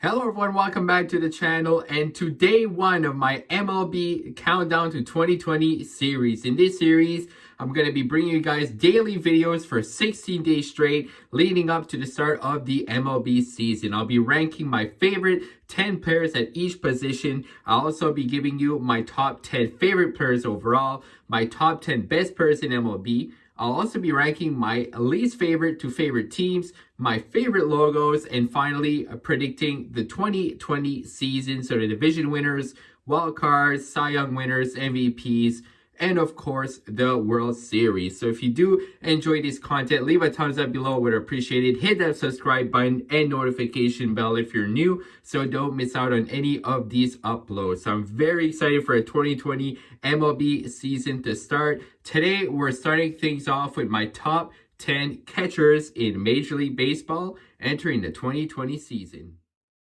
Hello everyone, welcome back to the channel and to day one of my MLB Countdown to 2020 series. In this series, I'm going to be bringing you guys daily videos for 16 days straight leading up to the start of the MLB season. I'll be ranking my favorite 10 players at each position. I'll also be giving you my top 10 favorite players overall, my top 10 best players in MLB. I'll also be ranking my least favorite to favorite teams, my favorite logos, and finally predicting the 2020 season. So the division winners, wild cards, Cy Young winners, MVPs, and of course the World Series. So if you do enjoy this content, leave a thumbs up below, would appreciate it. Hit that subscribe button and notification bell if you're new, so don't miss out on any of these uploads. So I'm very excited for a 2020 MLB season to start. Today we're starting things off with my top 10 catchers in Major League Baseball entering the 2020 season.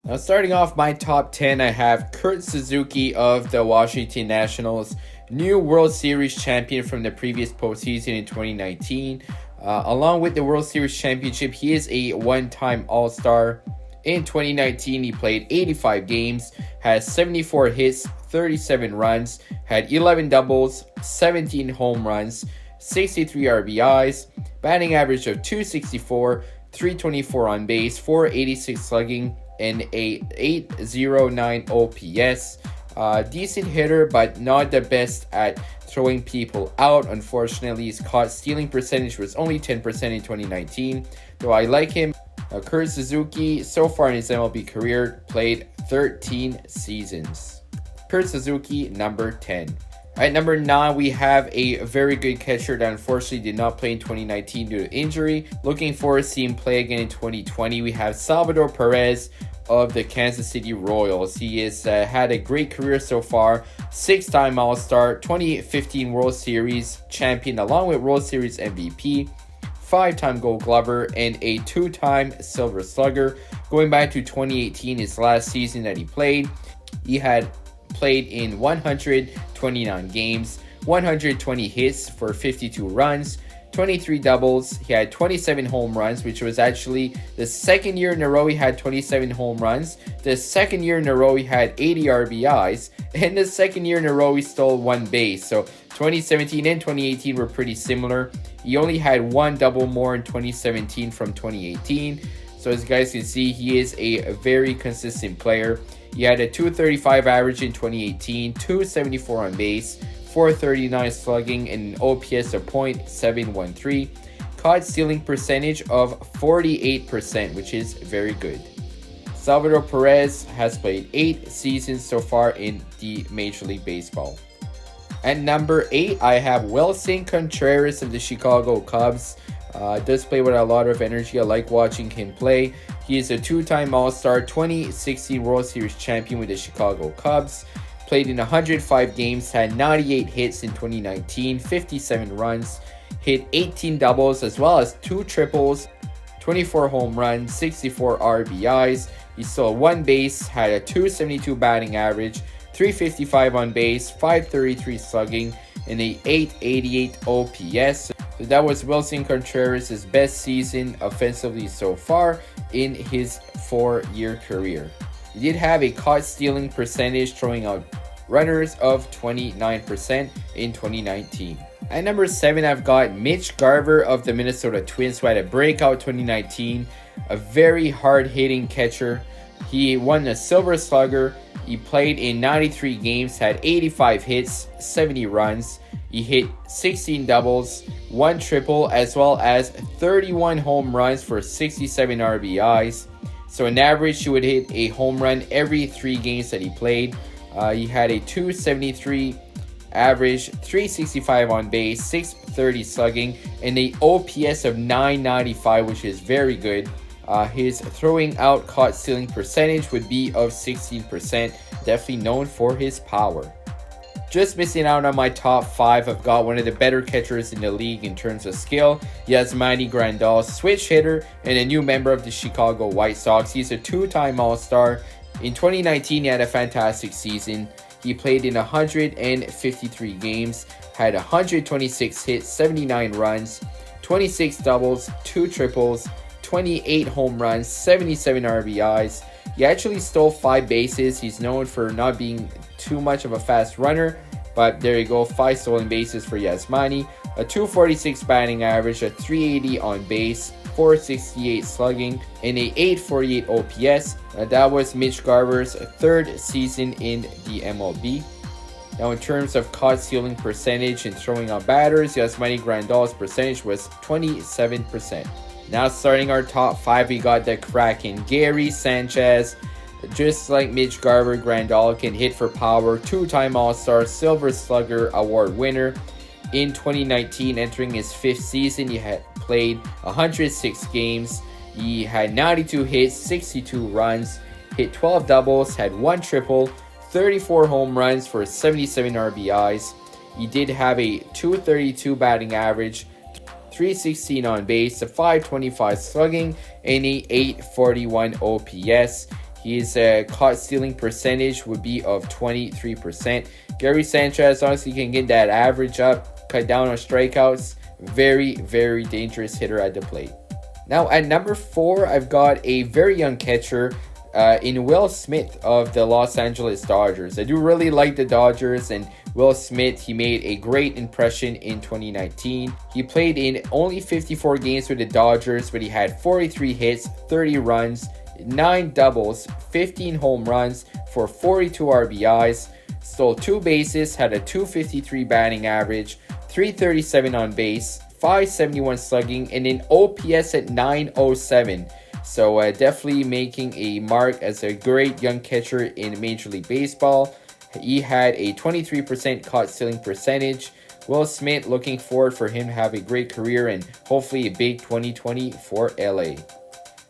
Now starting off my top 10, I have Suzuki of the Washington Nationals, new World Series champion from the previous postseason in 2019. Along with the World Series championship, he is a one-time All-Star. In 2019, he played 85 games, has 74 hits, 37 runs, had 11 doubles, 17 home runs, 63 RBIs, batting average of .264, 324 on base, 486 slugging, and a .809 OPS. Decent hitter, but not the best at throwing people out. Unfortunately, his caught stealing percentage was only 10% in 2019, though I like him. Suzuki, so far in his MLB career, played 13 seasons. Suzuki, number 10. At number 9, we have a very good catcher that unfortunately did not play in 2019 due to injury. Looking forward to seeing him play again in 2020. We have Salvador Perez of the Kansas City Royals. He has had a great career so far. 6-time All-Star, 2015 World Series champion along with World Series MVP, 5-time Gold Glover, and a 2-time Silver Slugger. Going back to 2018, his last season that he played, he had played in 129 games, 120 hits for 52 runs, 23 doubles. He had 27 home runs, which was actually the second year in a row he had 27 home runs. The second year in a row he had 80 RBIs, and the second year in a row he stole one base. So 2017 and 2018 were pretty similar. He only had one double more in 2017 from 2018. So as you guys can see, he is a very consistent player. He had a .235 average in 2018, .274 on base, 439 slugging, and an OPS of .713. Caught stealing percentage of 48%, which is very good. Salvador Perez has played 8 seasons so far in the Major League Baseball. At number 8, I have Willson Contreras of the Chicago Cubs. Does play with a lot of energy. I like watching him play. He is a 2-time All-Star, 2016 World Series champion with the Chicago Cubs. Played in 105 games, had 98 hits in 2019, 57 runs, hit 18 doubles as well as 2 triples, 24 home runs, 64 RBIs. He stole 1 base, had a .272 batting average, 355 on base, 533 slugging, and a .888 OPS. So that was Willson Contreras' best season offensively so far in his 4-year career. He did have a caught stealing percentage, throwing out runners of 29% in 2019. At number 7, I've got Mitch Garver of the Minnesota Twins, who had a breakout 2019, a very hard-hitting catcher. He won the Silver Slugger. He played in 93 games, had 85 hits, 70 runs. He hit 16 doubles, 1 triple, as well as 31 home runs for 67 RBIs. So on average, he would hit a home run every 3 games that he played. He had a .273 average, 365 on base, 630 slugging, and a OPS of 995, which is very good. His throwing out caught stealing percentage would be of 16%, definitely known for his power. Just missing out on my top 5, I've got one of the better catchers in the league in terms of skill, Yasmani Grandal, switch hitter and a new member of the Chicago White Sox. He's a 2-time All-Star. In 2019, he had a fantastic season. He played in 153 games, had 126 hits, 79 runs, 26 doubles, 2 triples, 28 home runs, 77 RBIs. He actually stole 5 bases. He's known for not being too much of a fast runner, but there you go, 5 stolen bases for Yasmani. A 246 batting average, a 380 on base, 468 slugging, and a 848 OPS. That was Mitch Garver's 3rd season in the MLB. Now in terms of caught stealing percentage and throwing on batters, Yasmani Grandal's percentage was 27%. Now starting our top 5, we got the Kraken. Gary Sanchez. Just like Mitch Garver, Grandal can hit for power, 2-time All-Star, Silver Slugger Award winner. In 2019, entering his 5th season, he had played 106 games. He had 92 hits, 62 runs, hit 12 doubles, had 1 triple, 34 home runs for 77 RBIs. He did have a 232 batting average, 316 on base, a 525 slugging, and a 841 OPS. His caught stealing percentage would be of 23%. Gary Sanchez honestly can get that average up, cut down on strikeouts. Very, very dangerous hitter at the plate. Now at number 4, I've got a very young catcher in Will Smith of the Los Angeles Dodgers. I do really like the Dodgers, and Will Smith, he made a great impression in 2019. He played in only 54 games with the Dodgers, but he had 43 hits, 30 runs, 9 doubles, 15 home runs for 42 RBIs, stole 2 bases, had a 253 batting average, 337 on base, 571 slugging, and an OPS at 907. So definitely making a mark as a great young catcher in Major League Baseball. He had a 23% caught stealing percentage. Will Smith, looking forward for him to have a great career and hopefully a big 2020 for LA.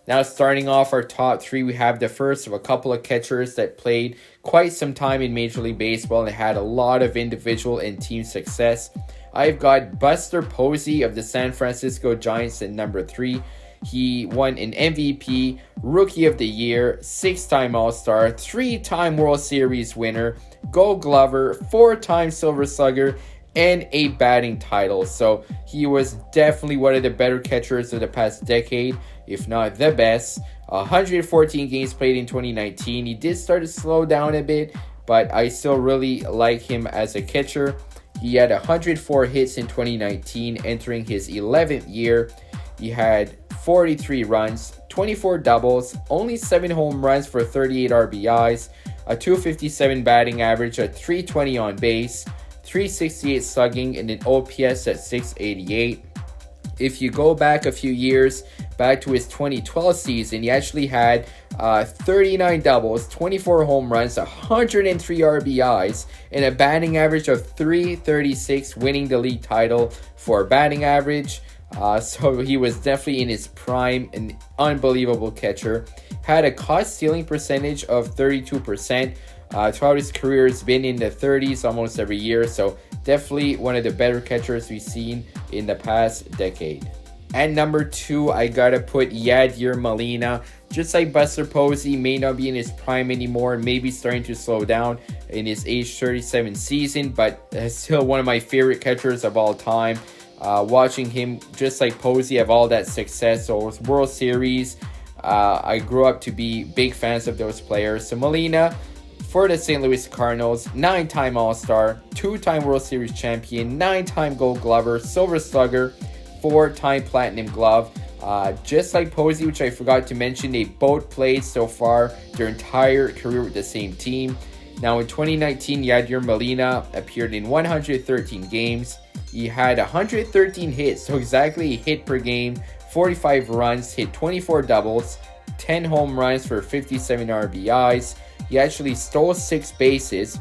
Now starting off our top 3, we have the first of a couple of catchers that played quite some time in Major League Baseball and had a lot of individual and team success. I've got Buster Posey of the San Francisco Giants at number 3. He won an MVP, Rookie of the Year, 6-time All-Star, 3-time World Series winner, Gold Glover, 4-time Silver Slugger, and a batting title. So he was definitely one of the better catchers of the past decade, if not the best. 114 games played in 2019. He did start to slow down a bit, but I still really like him as a catcher. He had 104 hits in 2019, entering his 11th year. He had 43 runs, 24 doubles, only 7 home runs for 38 RBIs, a 257 batting average, a 320 on base, 368 slugging, and an OPS at 688. If you go back a few years, back to his 2012 season, he actually had 39 doubles, 24 home runs, 103 RBIs, and a batting average of 336, winning the league title for batting average. So he was definitely in his prime, an unbelievable catcher. Had a caught stealing percentage of 32%. Throughout his career, has been in the 30s almost every year. So definitely one of the better catchers we've seen in the past decade. At number 2, I gotta put Yadier Molina. Just like Buster Posey, may not be in his prime anymore, maybe starting to slow down in his age 37 season, but still one of my favorite catchers of all time. Watching him, just like Posey, have all that success, so World Series, I grew up to be big fans of those players. So Molina, for the St. Louis Cardinals, 9-time All-Star, 2-time World Series champion, 9-time Gold Glover, Silver Slugger, 4-time Platinum Glove. Just like Posey, which I forgot to mention, they both played so far their entire career with the same team. Now in 2019, Yadier Molina appeared in 113 games. He had 113 hits, so exactly a hit per game, 45 runs, hit 24 doubles, 10 home runs for 57 RBIs. He actually stole 6 bases,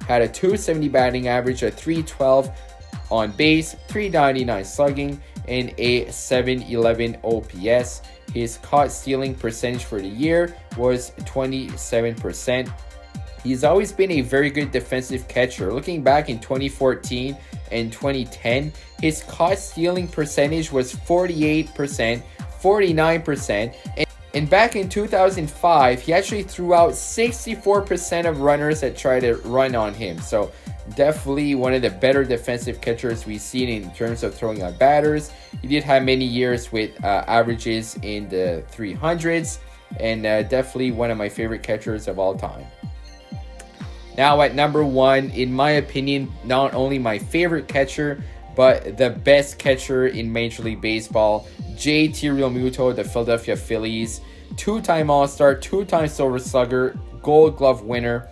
had a 270 batting average, a 312 on base, 399 slugging, and a 711 OPS. His caught stealing percentage for the year was 27%. He's always been a very good defensive catcher. Looking back in 2014 and 2010, his caught stealing percentage was 48%, 49%, and back in 2005, he actually threw out 64% of runners that tried to run on him. So definitely one of the better defensive catchers we've seen in terms of throwing on batters. He did have many years with averages in the 300s. and definitely one of my favorite catchers of all time. Now at number 1, in my opinion, not only my favorite catcher, but the best catcher in Major League Baseball, JT Realmuto, the Philadelphia Phillies. 2-time All-Star, 2-time Silver Slugger, Gold Glove winner.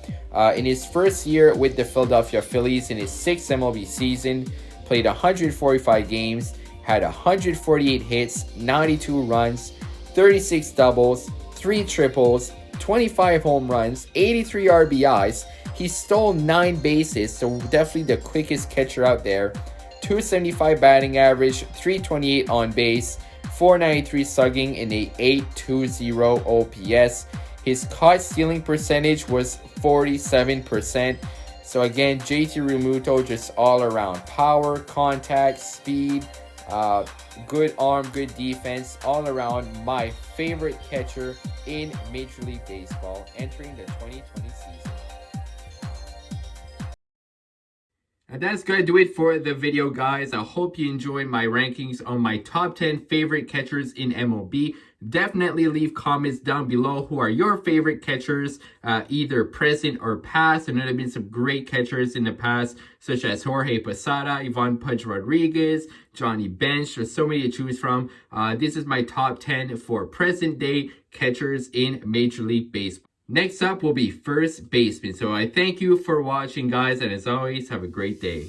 In his first year with the Philadelphia Phillies, in his 6th MLB season, played 145 games, had 148 hits, 92 runs, 36 doubles, 3 triples, 25 home runs, 83 RBIs. He stole 9 bases, so definitely the quickest catcher out there. 275 batting average, 328 on base, 493 slugging, and a 820 OPS. His caught stealing percentage was 47%. So again, JT Realmuto, just all around power, contact, speed, good arm, good defense, all around my favorite catcher in Major League Baseball entering the 2020 season. And that's going to do it for the video, guys. I hope you enjoyed my rankings on my top 10 favorite catchers in MLB. Definitely leave comments down below. Who are your favorite catchers, either present or past? I know there have been some great catchers in the past, such as Jorge Posada, Ivan Pudge Rodriguez, Johnny Bench. There's so many to choose from. This is my top 10 for present day catchers in Major League Baseball. Next up will be first baseman. So I thank you for watching, guys, and as always, have a great day.